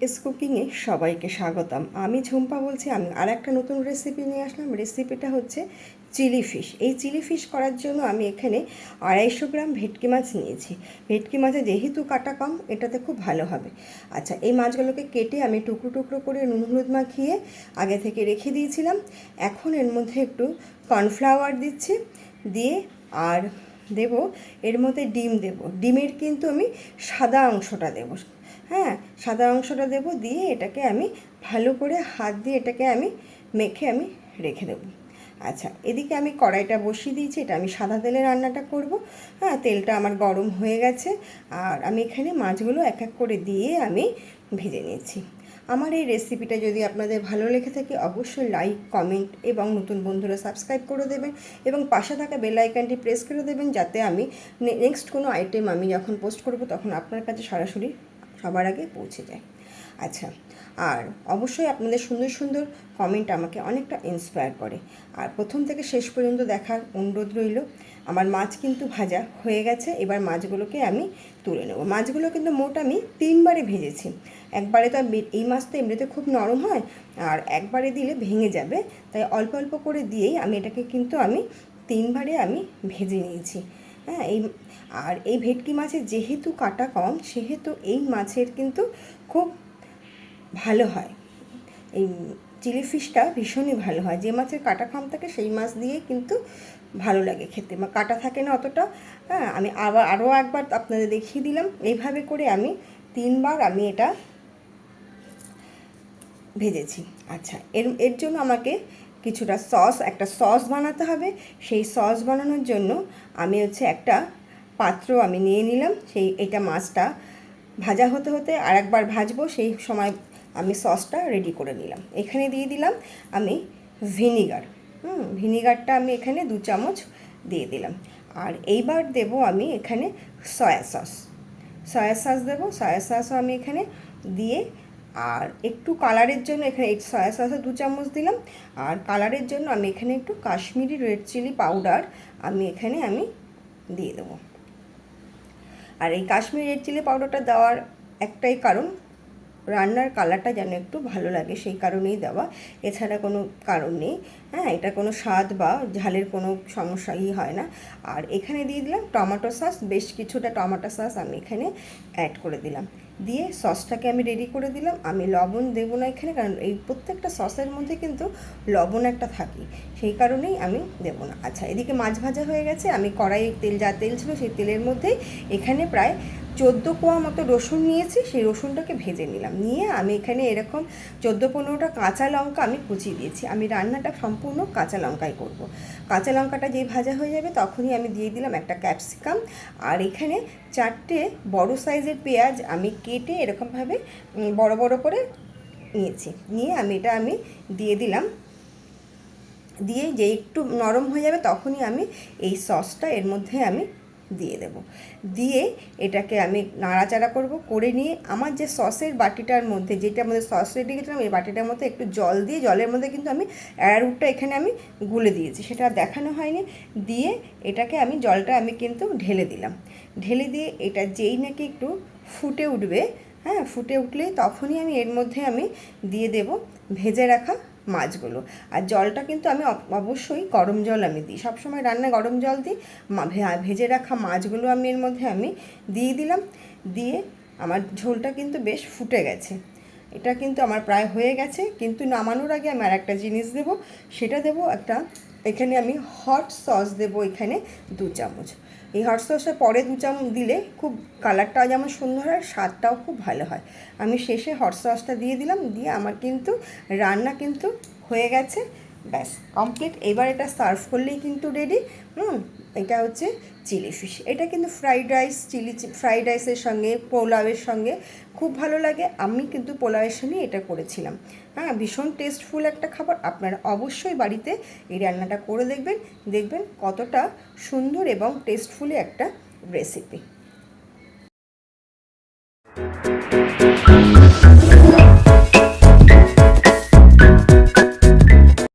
S কুকিংয়ে সবাইকে স্বাগতম। আমি ঝুম্পা বলছি। আমি আর একটা নতুন রেসিপি নিয়ে আসলাম। রেসিপিটা হচ্ছে চিলি ফিশ। এই চিলি ফিশ করার জন্য আমি এখানে 250 গ্রাম ভেটকি মাছ নিয়েছি। ভেটকি মাছে যেহেতু কাটা কম, এটাতে খুব ভালো হবে। আচ্ছা, এই মাছগুলোকে কেটে আমি টুকরো টুকরো করে নুন হলুদ মাখিয়ে আগে থেকে রেখে দিয়েছিলাম। এখন এর মধ্যে একটু কর্নফ্লাওয়ার দিচ্ছি, দিয়ে আর দেব এর মধ্যে ডিম দেব। ডিমের কিন্তু আমি সাদা অংশটা দেব। হ্যাঁ, সাদা অংশটা দেব, দিয়ে এটাকে আমি ভালো করে হাত দিয়ে এটাকে আমি মেখে আমি রেখে দেবো। আচ্ছা, এদিকে আমি কড়াইটা বসিয়ে দিয়েছি। এটা আমি সাদা তেলে রান্নাটা করব। হ্যাঁ, তেলটা আমার গরম হয়ে গেছে। আর আমি এখানে মাছগুলো এক এক করে দিয়ে আমি ভেজে নিয়েছি। আমার এই রেসিপিটা যদি আপনাদের ভালো লেগে থাকে, অবশ্যই লাইক, কমেন্ট এবং নতুন বন্ধুরা সাবস্ক্রাইব করে দেবেন এবং পাশে থাকা বেল আইকনটি প্রেস করে দেবেন, যাতে আমি নেক্সট কোনো আইটেম আমি যখন পোস্ট করব তখন আপনার কাছে সরাসরি সবার আগে পৌঁছে যায়। আচ্ছা, আর অবশ্যই আপনাদের সুন্দর সুন্দর কমেন্ট আমাকে অনেকটা ইন্সপায়ার করে। আর প্রথম থেকে শেষ পর্যন্ত দেখার অনুরোধ রইল। আমার মাছ কিন্তু ভাজা হয়ে গেছে। এবার মাছগুলোকে আমি তুলে নেব। মাছগুলো কিন্তু মোট আমি 3বারে ভেজেছি। একবারে তো এই মাছ তো এমনিতে খুব নরম হয়, আর একবারে দিলে ভেঙে যাবে, তাই অল্প অল্প করে দিয়েই আমি এটাকে কিন্তু আমি 3বারে আমি ভেজে নিয়েছি। হ্যাঁ, এই ভেটকি মাছের যেহেতু কাটা কম, সেহেতু এই মাছের কিন্তু খুব ভালো হয়। এই চিলি ফিশটা ভীষণই ভালো হয়। যে মাছের কাটা কম থাকে সেই মাছ দিয়ে কিন্তু ভালো লাগে খেতে, কাটা থাকে না অতটা। হ্যাঁ, আমি আরও একবার আপনাদের দেখিয়ে দিলাম। এইভাবে করে আমি 3বার আমি এটা ভেজেছি। আচ্ছা, এর জন্য আমাকে কিছুটা একটা সস বানাতে হবে। সেই সস বানানোর জন্য আমি একটা পাত্র আমি নিয়ে নিলাম। এটা মাছটা ভাজা হতে হতে আর একবার ভাজবো, সেই সময় আমি সসটা রেডি করে নিলাম। এখানে দিয়ে দিলাম আমি ভিনিগার। ভিনিগারটা আমি এখানে 2 চামচ দিয়ে দিলাম। আর এইবার দেব আমি এখানে সয়া সস দেবো। সয়া সসও আমি এখানে দিয়ে, আর একটু কালারের জন্য এখানে এই সয়া সসও 2 চামচ দিলাম। আর কালারের জন্য আমি এখানে একটু কাশ্মীরি রেড চিলি পাউডার আমি এখানে দিয়ে দেবো। আর এই কাশ্মীরি রেড চিলি পাউডারটা দেওয়ার একটাই কারণ, রান্নার কালারটা যেন একটু ভালো লাগে, সেই কারণেই দেওয়া, এছাড়া কোনো কারণ নেই। হ্যাঁ, এটা কোনো স্বাদ বা ঝালের কোনো সমস্যাই হয় না। আর এখানে দিয়ে দিলাম টমেটো সস, বেশ কিছুটা টমেটো সস আমি এখানে অ্যাড করে দিলাম। দিয়ে সসটাকে আমি রেডি করে দিলাম। আমি লবণ দেবো না এখানে, কারণ এই প্রত্যেকটা সসের মধ্যে কিন্তু লবণ একটা থাকে, সেই কারণেই আমি দেবো না। আচ্ছা, এদিকে মাছ ভাজা হয়ে গেছে। আমি কড়াইয়ে তেল ছিল, সেই তেলের মধ্যেই এখানে প্রায় 14 কোয়া মতো রসুন নিয়েছি। সেই রসুনটাকে ভেজে নিলাম। নিয়ে আমি এখানে এরকম 14-15টা কাঁচা লঙ্কা আমি কুচিয়ে দিয়েছি। আমি রান্নাটা সম্পূর্ণ কাঁচা লঙ্কায় করব। কাঁচা লঙ্কাটা যেই ভাজা হয়ে যাবে তখনই আমি দিয়ে দিলাম একটা ক্যাপসিকাম। আর এখানে 4টে বড় সাইজের পেঁয়াজ আমি কেটে এরকমভাবে বড় বড় করে নিয়েছি। নিয়ে আমি দিয়ে দিলাম। দিয়ে যে একটু নরম হয়ে যাবে তখনই আমি এই সসটা এর মধ্যে আমি দিয়ে দেব। দিয়ে এটাকে আমি নাড়াচাড়া করব। করে নিয়ে আমার যে সসের বাটিটার মধ্যে, যেটা মধ্যে সস রেডি করেছিলাম, এই বাটিটার মধ্যে একটু জল দিয়ে, জলের মধ্যে কিন্তু আমি অ্যারারুটটা এখানে আমি গুলে দিয়েছি, সেটা দেখানো হয়নি। দিয়ে এটাকে জলটা আমি কিন্তু ঢেলে দিলাম। ঢেলে দিয়ে এটা যেই নাকি একটু ফুটে উঠবে, হ্যাঁ, ফুটে উঠলেই তখনই আমি এর মধ্যে আমি দিয়ে দেব ভেজে রাখা মাছগুলো। আর জলটা কিন্তু আমি অবশ্যই গরম জল আমি দিই, সবসময় রান্নায় গরম জল দিই। ভেজে রাখা মাছগুলো আমি এর মধ্যে আমি দিয়ে দিলাম। দিয়ে আমার ঝোলটা কিন্তু বেশ ফুটে গেছে। এটা কিন্তু আমার প্রায় হয়ে গেছে। কিন্তু নামানোর আগে আমি আর একটা জিনিস দেবো, সেটা দেবো এখানে আমি হট সস দেবো এখানে 2 চামচ। এই হট সসটা পরে 2 চামচ দিলে খুব কালারটাও যেমন সুন্দর হয়, স্বাদটাও খুব ভালো হয়। আমি শেষে হট সসটা দিয়ে দিলাম। দিয়ে আমার কিন্তু রান্না কিন্তু হয়ে গেছে, ব্যাস কমপ্লিট। এবার এটা সার্ভ করলেই কিন্তু রেডি। এটা হচ্ছে চিলি ফিশ। এটা কিন্তু ফ্রাইড রাইসের সঙ্গে, পোলাওয়ের সঙ্গে খুব ভালো লাগে। আমি কিন্তু পোলাওয়ের সঙ্গে এটা করেছিলাম। হ্যাঁ, ভীষণ টেস্টফুল একটা খাবার। আপনারা অবশ্যই বাড়িতে এই রান্নাটা করে দেখবেন, দেখবেন কতটা সুন্দর এবং টেস্টফুল একটা রেসিপি।